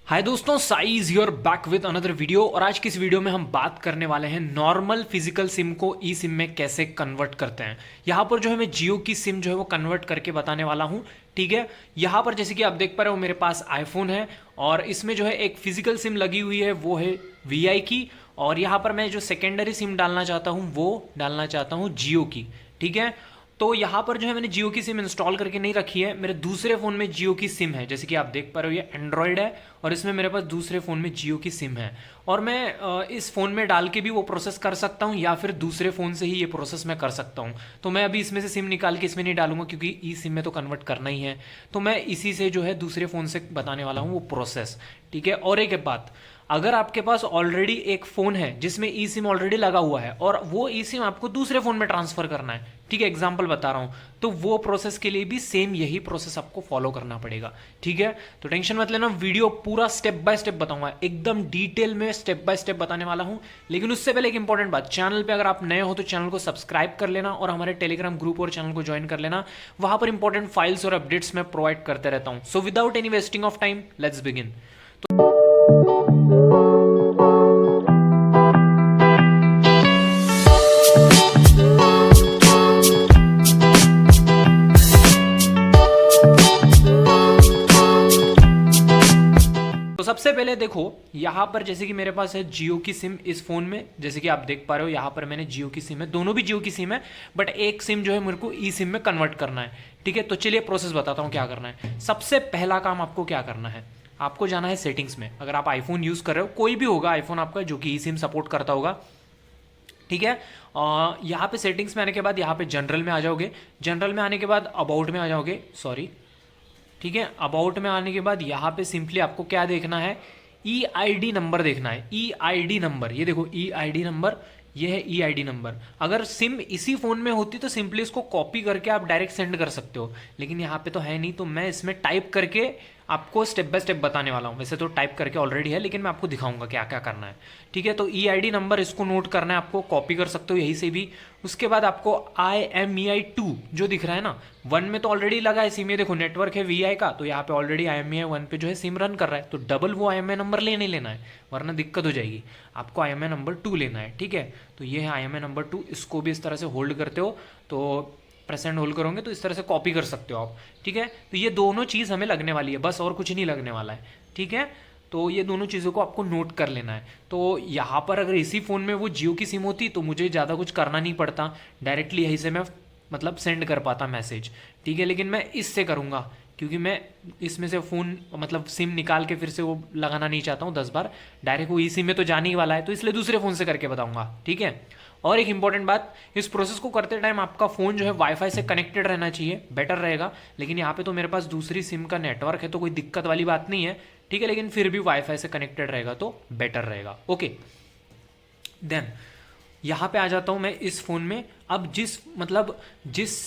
हाय दोस्तों, size your back with another video. और आज की इस वीडियो में हम बात करने वाले हैं नॉर्मल फिजिकल सिम को ई सिम में कैसे कन्वर्ट करते हैं। यहाँ पर जो है मैं जियो की सिम जो है वो कन्वर्ट करके बताने वाला हूँ। ठीक है, यहाँ पर जैसे कि आप देख पा रहे हो मेरे पास आईफोन है और इसमें जो है एक फिजिकल सिम लगी हुई है, वो है वी की। और यहाँ पर मैं जो सेकेंडरी सिम डालना चाहता हूँ वो डालना चाहता हूँ जियो की। ठीक है, तो यहाँ पर जो है मैंने जियो की सिम इंस्टॉल करके नहीं रखी है, मेरे दूसरे फ़ोन में जियो की सिम है। जैसे कि आप देख पा रहे हो ये एंड्रॉयड है और इसमें मेरे पास दूसरे फ़ोन में जियो की सिम है। और मैं इस फ़ोन में डाल के भी वो प्रोसेस कर सकता हूँ या फिर दूसरे फ़ोन से ही ये प्रोसेस मैं कर सकता हूँ। तो मैं अभी इसमें से सिम निकाल के इसमें नहीं डालूंगा क्योंकि ई सिम में तो कन्वर्ट करना ही है। तो मैं इसी से जो है दूसरे फ़ोन से बताने वाला हूँ वो प्रोसेस। ठीक है, और एक बात, अगर आपके पास ऑलरेडी एक फ़ोन है जिसमें ई सिम ऑलरेडी लगा हुआ है और वो ई सिम आपको दूसरे फ़ोन में ट्रांसफ़र करना है, ठीक है, एग्जांपल बता रहा हूँ, तो वो प्रोसेस के लिए भी सेम यही प्रोसेस आपको फॉलो करना पड़ेगा। ठीक है, तो टेंशन मत लेना, वीडियो पूरा स्टेप बाय स्टेप बताऊंगा, एकदम डिटेल में स्टेप बाय स्टेप बताने वाला हूँ। लेकिन उससे पहले एक इंपॉर्टेंट बात, चैनल पे अगर आप नए हो तो चैनल को सब्सक्राइब कर लेना और हमारे टेलीग्राम ग्रुप और चैनल को ज्वाइन कर लेना। वहां पर इंपॉर्टेंट फाइल्स और अपडेट्स मैं प्रोवाइड करते रहता हूँ। So without any wasting of time, let's begin. तो सबसे पहले देखो, यहाँ पर जैसे कि मेरे पास है जियो की सिम इस फोन में, जैसे कि आप देख पा रहे हो यहाँ पर मैंने जियो की सिम है, दोनों भी जियो की सिम है, बट एक सिम जो है मेरे को ई सिम में कन्वर्ट करना है। ठीक है, तो चलिए प्रोसेस बताता हूँ क्या करना है। सबसे पहला काम आपको क्या करना है, आपको जाना है सेटिंग्स में। अगर आप आईफोन यूज़ कर रहे हो, कोई भी होगा आईफोन आपका जो कि ई सिम सपोर्ट करता होगा। ठीक है, यहाँ पे सेटिंग्स में आने के बाद यहाँ पे जनरल में आ जाओगे। जनरल में आने के बाद अबाउट में आ जाओगे, सॉरी। ठीक है, अबाउट में आने के बाद यहाँ पे सिंपली आपको क्या देखना है, ई आई डी नंबर देखना है। ई आई डी नंबर, ये देखो ई आई डी नंबर, ये है ई आई डी नंबर। अगर सिम इसी फ़ोन में होती तो सिंपली इसको कॉपी करके आप डायरेक्ट सेंड कर सकते हो, लेकिन यहाँ पे तो है नहीं, तो मैं इसमें टाइप करके आपको स्टेप बाय स्टेप बताने वाला हूँ। वैसे तो टाइप करके ऑलरेडी है, लेकिन मैं आपको दिखाऊंगा क्या क्या करना है। ठीक है, तो ई आई डी नंबर इसको नोट करना है, आपको कॉपी कर सकते हो यहीं से भी। उसके बाद आपको IMEI 2 जो दिख रहा है ना, 1 में तो ऑलरेडी लगा है सिम, ये देखो नेटवर्क है VI का, तो यहाँ पे ऑलरेडी IMEI 1 पे जो है सिम रन कर रहा है, तो डबल वो IMEI नंबर नहीं लेना है, वरना दिक्कत हो जाएगी। आपको IMEI नंबर 2 लेना है। ठीक है, तो ये है IMEI नंबर 2, इसको भी इस तरह से होल्ड करते हो तो प्रेसेंट होल्ड करोगे तो इस तरह से कॉपी कर सकते हो आप। ठीक है, तो ये दोनों चीज़ हमें लगने वाली है, बस और कुछ नहीं लगने वाला है। ठीक है, तो ये दोनों चीज़ों को आपको नोट कर लेना है। तो यहाँ पर अगर इसी फ़ोन में वो जियो की सिम होती तो मुझे ज़्यादा कुछ करना नहीं पड़ता, डायरेक्टली यहीं से मैं मतलब सेंड कर पाता मैसेज। ठीक है, लेकिन मैं इससे करूँगा क्योंकि मैं इसमें से फ़ोन मतलब सिम निकाल के फिर से वो लगाना नहीं चाहता हूँ 10 बार, डायरेक्ट वो ई सिम में तो जाने ही वाला है, तो इसलिए दूसरे फ़ोन से करके बताऊँगा। ठीक है, और एक इंपॉर्टेंट बात, इस प्रोसेस को करते टाइम आपका फ़ोन जो है वाईफाई से कनेक्टेड रहना चाहिए, बेटर रहेगा। लेकिन यहाँ पे तो मेरे पास दूसरी सिम का नेटवर्क है तो कोई दिक्कत वाली बात नहीं है। ठीक है, लेकिन फिर भी वाईफाई से कनेक्टेड रहेगा तो बेटर रहेगा। ओके, देन यहाँ पे आ जाता हूँ मैं इस फ़ोन में। अब जिस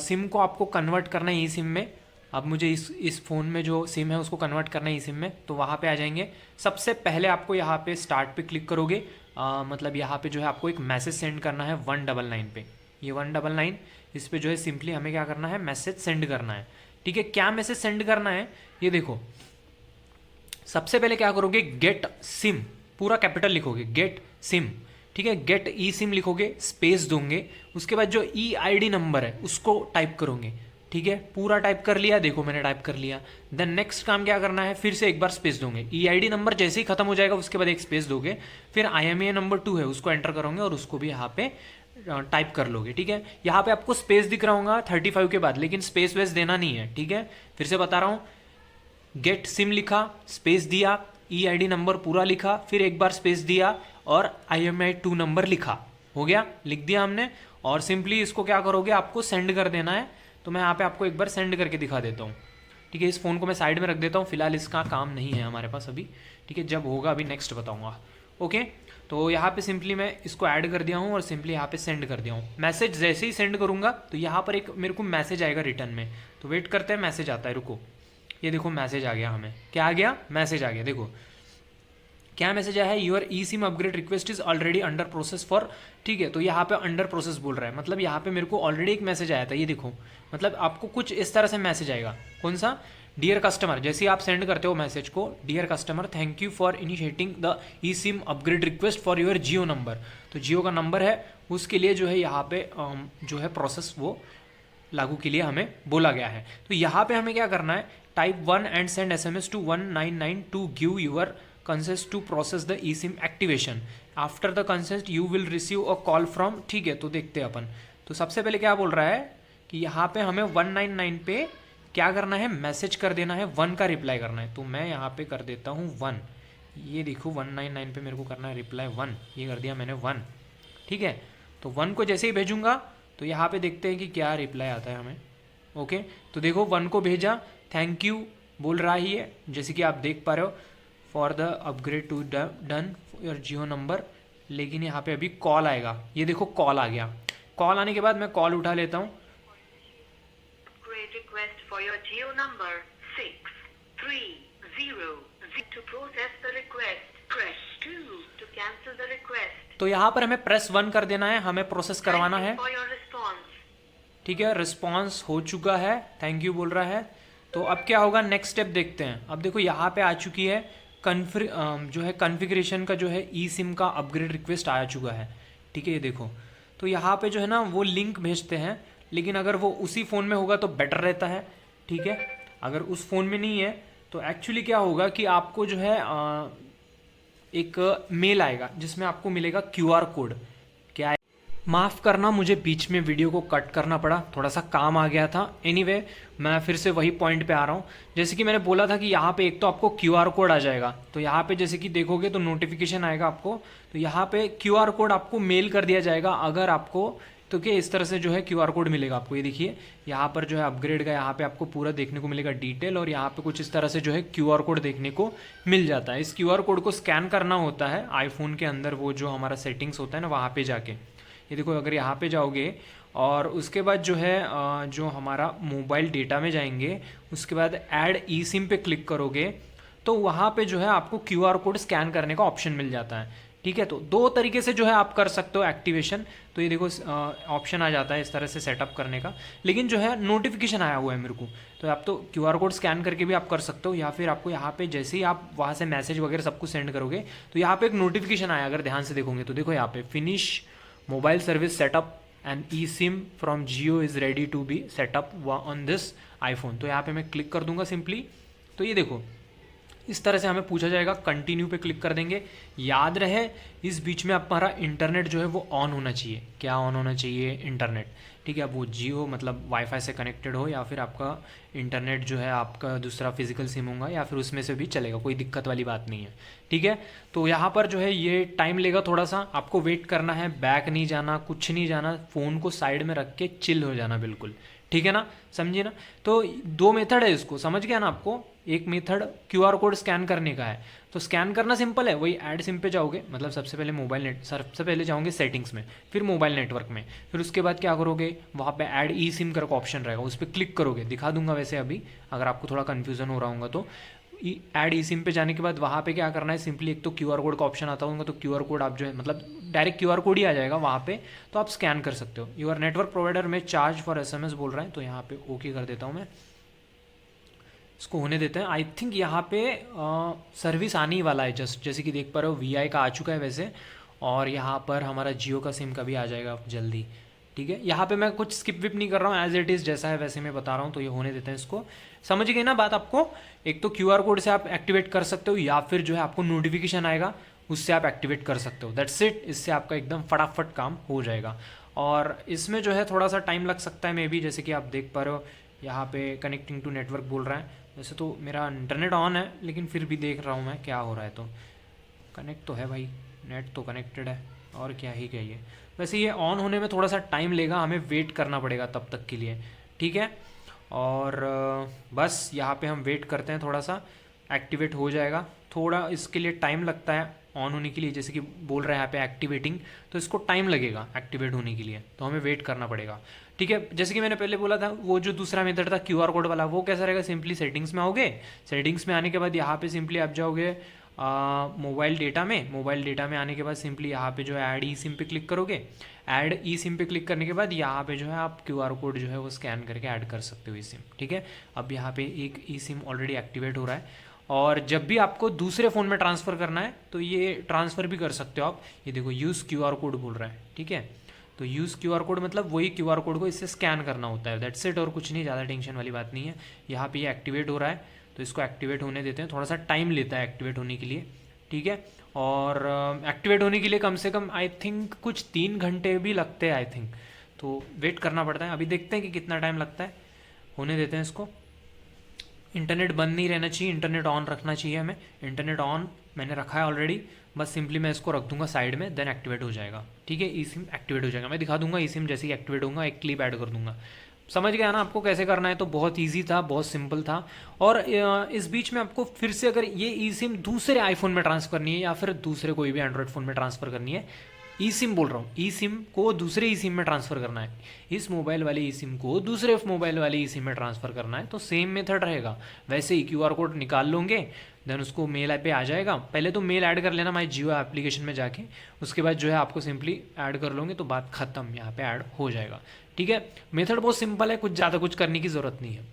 सिम को आपको कन्वर्ट करना है ई सिम में, अब मुझे इस फ़ोन में जो सिम है उसको कन्वर्ट करना है ई सिम में, तो वहाँ पे आ जाएंगे। सबसे पहले आपको यहाँ पे स्टार्ट पे क्लिक करोगे, मतलब यहाँ पे जो है आपको एक मैसेज सेंड करना है 199 पे, ये 199, इस पे जो है सिंपली हमें क्या करना है, मैसेज सेंड करना है। ठीक है, क्या मैसेज सेंड करना है ये देखो। सबसे पहले क्या करोगे, गेट सिम, पूरा कैपिटल लिखोगे, गेट सिम। ठीक है, गेट ई सिम लिखोगे, स्पेस दोगे, उसके बाद जो ई आई डी नंबर है उसको टाइप करोगे। ठीक है, पूरा टाइप कर लिया, देखो मैंने टाइप कर लिया। देन नेक्स्ट काम क्या करना है, फिर से एक बार स्पेस दोगे, ई आई डी नंबर जैसे ही खत्म हो जाएगा उसके बाद एक स्पेस दोगे, फिर IMEI नंबर 2 है उसको एंटर करोगे और उसको भी यहाँ पे टाइप कर लोगे। ठीक है, यहाँ पे आपको स्पेस दिख रहा होगा 35 के बाद, लेकिन स्पेस वेस देना नहीं है। ठीक है, फिर से बता रहा हूँ, गेट सिम लिखा, स्पेस दिया, ई आई डी नंबर पूरा लिखा, फिर एक बार स्पेस दिया और IMEI 2 नंबर लिखा, हो गया, लिख दिया हमने। और सिंपली इसको क्या करोगे, आपको सेंड कर देना है। तो मैं यहाँ पे आपको एक बार सेंड करके दिखा देता हूँ। ठीक है, इस फ़ोन को मैं साइड में रख देता हूँ, फिलहाल इसका काम नहीं है हमारे पास अभी। ठीक है, जब होगा अभी नेक्स्ट बताऊँगा। ओके, तो यहाँ पे सिंपली मैं इसको ऐड कर दिया हूँ और सिंपली यहाँ पे सेंड कर दिया हूँ। मैसेज जैसे ही सेंड करूँगा तो यहाँ पर एक मेरे को मैसेज आएगा रिटर्न में, तो वेट करते हैं, मैसेज आता है, रुको। ये देखो मैसेज आ गया, हमें क्या आ गया, मैसेज आ गया, देखो क्या मैसेज आया है, your e SIM upgrade request is already under process for. ठीक है, तो यहाँ पे अंडर प्रोसेस बोल रहा है, मतलब यहाँ पे मेरे को ऑलरेडी एक मैसेज आया था, ये देखो, मतलब आपको कुछ इस तरह से मैसेज आएगा, कौन सा, डियर कस्टमर, जैसे ही आप सेंड करते हो मैसेज को, dear customer thank you for initiating the e SIM upgrade request for your Jio number, तो जियो का नंबर है उसके लिए जो है यहाँ पे जो है प्रोसेस वो लागू के लिए हमें बोला गया है। तो यहाँ पे हमें क्या करना है, type 1 and send SMS to 199 to give your consent to process the e SIM activation, after the consent you will receive a call from, ठीक है। तो देखते हैं अपन, तो सबसे पहले क्या बोल रहा है कि यहाँ पे हमें 199 पे क्या करना है, मैसेज कर देना है, 1 का रिप्लाई करना है। तो मैं यहाँ पे कर देता हूँ 1, ये देखो 199 पे मेरे को करना है रिप्लाई 1, ये कर दिया मैंने 1, ठीक है। तो 1 को जैसे ही भेजूंगा तो यहाँ पे देखते हैं कि क्या रिप्लाई आता है हमें। ओके, तो देखो 1 को भेजा, थैंक यू बोल रहा ही है, जैसे कि आप देख पा रहे हो, for the upgrade to done your Jio number, लेकिन यहाँ पे अभी कॉल आएगा, ये देखो कॉल आ गया। कॉल आने के बाद मैं कॉल उठा लेता हूँ। Request for your Geo number 630 to process the request. Press 2 to cancel the request. तो यहाँ पर हमें प्रेस 1 कर देना है, हमें प्रोसेस करवाना है। For your response. ठीक है, रिस्पॉन्स हो चुका है, थैंक यू बोल रहा है। तो अब क्या होगा, नेक्स्ट स्टेप देखते हैं। अब देखो यहाँ पे आ चुकी है जो है कॉन्फ़िगरेशन का जो है ई सिम का अपग्रेड रिक्वेस्ट आ चुका है, ठीक है। ये देखो, तो यहाँ पे जो है ना वो लिंक भेजते हैं, लेकिन अगर वो उसी फ़ोन में होगा तो बेटर रहता है, ठीक है। अगर उस फ़ोन में नहीं है तो एक्चुअली क्या होगा कि आपको जो है एक मेल आएगा जिसमें आपको मिलेगा QR कोड। क्या है, माफ़ करना मुझे बीच में वीडियो को कट करना पड़ा, थोड़ा सा काम आ गया था। एनीवे मैं फिर से वही पॉइंट पे आ रहा हूँ। जैसे कि मैंने बोला था कि यहाँ पे एक तो आपको QR कोड आ जाएगा, तो यहाँ पे जैसे कि देखोगे तो नोटिफिकेशन आएगा आपको, तो यहाँ पे QR कोड आपको मेल कर दिया जाएगा अगर आपको, तो क्या इस तरह से जो है QR कोड मिलेगा आपको। ये देखिए यहाँ पर जो है अपग्रेड का यहाँ पे आपको पूरा देखने को मिलेगा डिटेल, और यहाँ पे कुछ इस तरह से जो है QR कोड देखने को मिल जाता है। इस QR कोड को स्कैन करना होता है आईफोन के अंदर, वो जो हमारा सेटिंग्स होता है ना वहाँ पे जाके। ये देखो अगर यहाँ पे जाओगे और उसके बाद जो है जो हमारा मोबाइल डेटा में जाएंगे, उसके बाद ऐड ई सिम पे क्लिक करोगे तो वहाँ पे जो है आपको QR कोड स्कैन करने का ऑप्शन मिल जाता है, ठीक है। तो दो तरीके से जो है आप कर सकते हो एक्टिवेशन। तो ये देखो ऑप्शन आ जाता है इस तरह से सेटअप करने का, लेकिन जो है नोटिफिकेशन आया हुआ है मेरे को, तो आप तो QR कोड स्कैन करके भी आप कर सकते हो, या फिर आपको यहाँ पे जैसे ही आप वहाँ से मैसेज वगैरह सब कुछ सेंड करोगे तो यहाँ पे एक नोटिफिकेशन आया, अगर ध्यान से देखोगे तो देखो यहाँ पे finish mobile service setup and e SIM from Jio is ready to be setup on this iPhone. तो यहाँ पे मैं क्लिक कर दूंगा सिंपली, तो ये देखो इस तरह से हमें पूछा जाएगा, कंटिन्यू पे क्लिक कर देंगे। याद रहे इस बीच में हमारा इंटरनेट जो है वो ऑन होना चाहिए। क्या ऑन होना चाहिए, इंटरनेट, ठीक है। अब वो जियो मतलब वाईफाई से कनेक्टेड हो, या फिर आपका इंटरनेट जो है आपका दूसरा फिजिकल सिम होगा, या फिर उसमें से भी चलेगा, कोई दिक्कत वाली बात नहीं है, ठीक है। तो यहाँ पर जो है ये टाइम लेगा थोड़ा सा, आपको वेट करना है, बैक नहीं जाना, कुछ नहीं जाना, फ़ोन को साइड में रख के चिल हो जाना बिल्कुल, ठीक है ना, समझिए ना। तो दो मेथड है इसको, समझ गया ना आपको। एक मेथड QR कोड स्कैन करने का है, तो स्कैन करना सिंपल है, वही ऐड सिम पे जाओगे, मतलब सबसे पहले सबसे पहले जाओगे सेटिंग्स में, फिर मोबाइल नेटवर्क में, फिर उसके बाद क्या करोगे, वहाँ पे ऐड ई सिम करके ऑप्शन रहेगा, उस पर क्लिक करोगे, दिखा दूंगा वैसे अभी, अगर आपको थोड़ा कन्फ्यूजन हो रहा होगा तो। ऐड ई सिम पे जाने के बाद वहाँ पे क्या करना है, सिंपली एक तो QR कोड का ऑप्शन आता होगा, तो QR कोड आप जो है मतलब डायरेक्ट QR कोड ही आ जाएगा वहाँ पे, तो आप स्कैन कर सकते हो। योर नेटवर्क प्रोवाइडर में चार्ज फॉर SMS बोल रहा है, तो यहाँ पे ओके कर देता हूँ मैं, इसको होने देते हैं। आई थिंक यहाँ पे सर्विस आने ही वाला है जस्ट, जैसे कि देख पा रहे हो VI का आ चुका है वैसे, और यहाँ पर हमारा जियो का सिम का भी आ जाएगा जल्दी, ठीक है। यहाँ पे मैं कुछ स्किप विप नहीं कर रहा हूँ, एज इट इज़ जैसा है वैसे मैं बता रहा हूँ, तो ये होने देते हैं इसको। समझ गए ना बात आपको। एक तो QR कोड से आप एक्टिवेट कर सकते हो, या फिर जो है आपको नोटिफिकेशन आएगा उससे आप एक्टिवेट कर सकते हो, दैट्स इट। इससे आपका एकदम फटाफट काम हो जाएगा, और इसमें जो है थोड़ा सा टाइम लग सकता है मे बी, जैसे कि आप देख पा रहे हो यहाँ पे कनेक्टिंग टू नेटवर्क बोल रहा है। वैसे तो मेरा इंटरनेट ऑन है, लेकिन फिर भी देख रहा हूँ मैं क्या हो रहा है। तो कनेक्ट तो है भाई, नेट तो कनेक्टेड है, और क्या ही कहिए। वैसे ये ऑन होने में थोड़ा सा टाइम लेगा, हमें वेट करना पड़ेगा तब तक के लिए, ठीक है। और बस यहाँ पे हम वेट करते हैं, थोड़ा सा एक्टिवेट हो जाएगा, थोड़ा इसके लिए टाइम लगता है ऑन होने के लिए, जैसे कि बोल रहे हैं यहाँ पे एक्टिवेटिंग, तो इसको टाइम लगेगा एक्टिवेट होने के लिए, तो हमें वेट करना पड़ेगा, ठीक है। जैसे कि मैंने पहले बोला था, वो जो दूसरा मेथड था QR कोड वाला, वो कैसा रहेगा, सिंपली सेटिंग्स में आओगे, सेटिंग्स में आने के बाद यहाँ पे सिंपली आप जाओगे मोबाइल डेटा में, मोबाइल डेटा में आने के बाद सिंपली यहाँ पे जो है ऐड ई सिम पे क्लिक करोगे। ऐड ई सिम पे क्लिक करने के बाद यहाँ पे जो है आप QR कोड जो है वो स्कैन करके ऐड कर सकते हो ई सिम, ठीक है। अब यहाँ पे एक ई सिम ऑलरेडी एक्टिवेट हो रहा है, और जब भी आपको दूसरे फ़ोन में ट्रांसफ़र करना है तो ये ट्रांसफ़र भी कर सकते हो आप। ये देखो यूज़ QR कोड बोल रहा है, ठीक है। तो यूज़ QR कोड मतलब वही QR कोड को इससे स्कैन करना होता है, दैट्स इट, और कुछ नहीं, ज़्यादा टेंशन वाली बात नहीं है। यहाँ पे ये एक्टिवेट हो रहा है, तो इसको एक्टिवेट होने देते हैं, थोड़ा सा टाइम लेता है एक्टिवेट होने के लिए, ठीक है। और एक्टिवेट होने के लिए कम से कम आई थिंक कुछ 3 घंटे भी लगते हैं आई थिंक, तो वेट करना पड़ता है। अभी देखते हैं कि कितना टाइम लगता है, होने देते हैं इसको। इंटरनेट बंद नहीं रहना चाहिए, इंटरनेट ऑन रखना चाहिए हमें। इंटरनेट ऑन मैंने रखा है ऑलरेडी, बस सिंपली मैं इसको रख दूंगा साइड में, देन एक्टिवेट हो जाएगा, ठीक है। ई सिम एक्टिवेट हो जाएगा, मैं दिखा दूंगा ई सिम जैसे ही एक्टिवेट होगा, एक क्लिप ऐड कर दूंगा। समझ गया ना आपको कैसे करना है, तो बहुत इजी था, बहुत सिंपल था। और इस बीच में आपको फिर से अगर ये ई सिम दूसरे आईफोन में ट्रांसफ़र करनी है या फिर दूसरे कोई भी एंड्रॉयड फ़ोन में ट्रांसफ़र करनी है, ई सिम बोल रहा हूँ, ई सिम को दूसरे ई सिम में ट्रांसफ़र करना है, इस मोबाइल वाले ई सिम को दूसरे मोबाइल वाले ई सिम में ट्रांसफ़र करना है, तो सेम मेथड रहेगा। वैसे ही QR कोड निकाल लोगे, देन उसको मेल पे आ जाएगा। पहले तो मेल ऐड कर लेना माई जियो एप्लीकेशन में जाके, उसके बाद जो है आपको सिंपली ऐड कर लोगे तो बात ख़त्म, यहाँ पे ऐड हो जाएगा, ठीक है। मेथड बहुत सिंपल है, कुछ ज़्यादा कुछ करने की ज़रूरत नहीं है।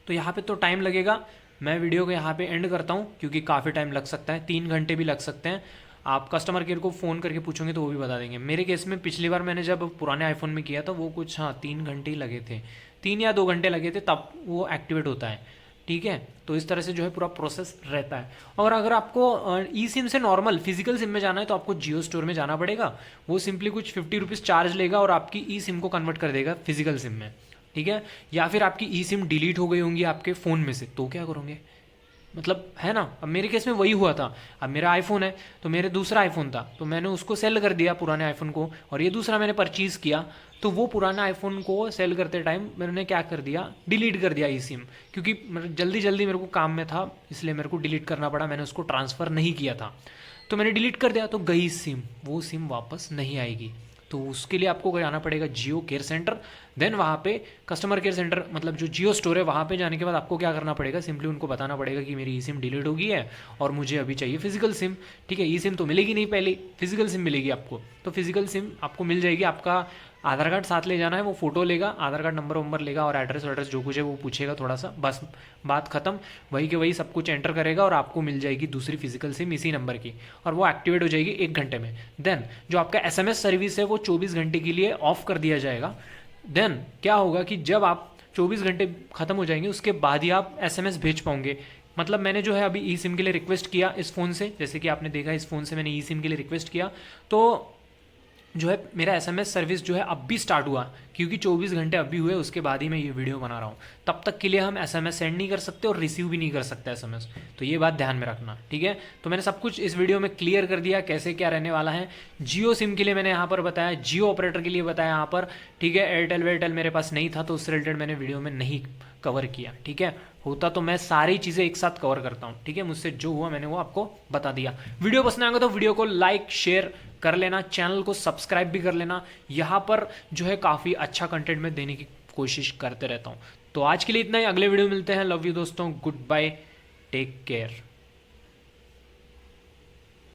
तो यहाँ पे तो टाइम लगेगा, मैं वीडियो को यहाँ पे एंड करता हूँ क्योंकि काफ़ी टाइम लग सकता है, 3 घंटे भी लग सकते हैं। आप कस्टमर केयर को फ़ोन करके पूछोगे तो वो भी बता देंगे। मेरे केस में पिछली बार मैंने जब पुराने आईफोन में किया था वो कुछ 3 घंटे ही लगे थे, 3 या 2 घंटे लगे थे, तब वो एक्टिवेट होता है, ठीक है। तो इस तरह से जो है पूरा प्रोसेस रहता है। और अगर आपको ई सिम से नॉर्मल फिजिकल सिम में जाना है तो आपको जियो स्टोर में जाना पड़ेगा, वो सिंपली कुछ 50 रुपीज़ चार्ज लेगा और आपकी ई सिम को कन्वर्ट कर देगा फिजिकल सिम में, ठीक है। या फिर आपकी ई सिम डिलीट हो गई होंगी आपके फ़ोन में से, तो क्या करोगे, मतलब है ना। अब मेरे केस में वही हुआ था, अब मेरा आईफोन है तो मेरे दूसरा आईफोन था तो मैंने उसको सेल कर दिया पुराने आईफोन को, और ये दूसरा मैंने परचेज़ किया, तो वो पुराना आईफोन को सेल करते टाइम मैंने क्या कर दिया, डिलीट कर दिया ई सिम, क्योंकि जल्दी जल्दी मेरे को काम में था इसलिए मेरे को डिलीट करना पड़ा, मैंने उसको ट्रांसफ़र नहीं किया था, तो मैंने डिलीट कर दिया, तो गई सिम, वो सिम वापस नहीं आएगी। तो उसके लिए आपको जाना पड़ेगा जियो केयर सेंटर, देन वहाँ पे कस्टमर केयर सेंटर मतलब जो जियो स्टोर है वहाँ पे जाने के बाद आपको क्या करना पड़ेगा, सिंपली उनको बताना पड़ेगा कि मेरी ई सिम डिलीट हो गई है और मुझे अभी चाहिए फिजिकल सिम, ठीक है। ई सिम तो मिलेगी नहीं, पहले फिजिकल सिम मिलेगी आपको, तो फिजिकल सिम आपको मिल जाएगी। आपका आधार कार्ड साथ ले जाना है, वो फोटो लेगा, आधार कार्ड नंबर वंबर लेगा और एड्रेस वड्रेस जो कुछ है वो पूछेगा थोड़ा सा, बस बात खत्म। वही के वही सब कुछ एंटर करेगा और आपको मिल जाएगी दूसरी फिजिकल सिम इसी नंबर की, और वो एक्टिवेट हो जाएगी 1 घंटे में। देन जो आपका SMS सर्विस है वो 24 घंटे के लिए ऑफ कर दिया जाएगा। देन क्या होगा कि जब आप 24 घंटे खत्म हो जाएंगे उसके बाद ही आप SMS भेज पाओगे। मतलब मैंने जो है अभी ई सिम के लिए रिक्वेस्ट किया इस फ़ोन से, जैसे कि आपने देखा इस फ़ोन से मैंने ई सिम के लिए रिक्वेस्ट किया, तो जो है मेरा SMS सर्विस जो है अब भी स्टार्ट हुआ, क्योंकि 24 घंटे अभी हुए उसके बाद ही मैं ये वीडियो बना रहा हूँ। तब तक के लिए हम SMS सेंड नहीं कर सकते और रिसीव भी नहीं कर सकते SMS, तो ये बात ध्यान में रखना, ठीक है। तो मैंने सब कुछ इस वीडियो में क्लियर कर दिया कैसे क्या रहने वाला है। जियो सिम के लिए मैंने यहाँ पर बताया, जियो ऑपरेटर के लिए बताया यहाँ पर, ठीक है। एयरटेल वेयरटेल मेरे पास नहीं था तो उससे रिलेटेड मैंने वीडियो में नहीं कवर किया, ठीक है। होता तो मैं सारी चीज़ें एक साथ कवर करता हूँ, ठीक है। मुझसे जो हुआ मैंने वो आपको बता दिया। वीडियो पसंद आएगा तो वीडियो को लाइक शेयर कर लेना, चैनल को सब्सक्राइब भी कर लेना। यहाँ पर जो है काफ़ी अच्छा कंटेंट में देने की कोशिश करते रहता हूँ। तो आज के लिए इतना ही, अगले वीडियो मिलते हैं। लव यू दोस्तों, गुड बाय, टेक केयर।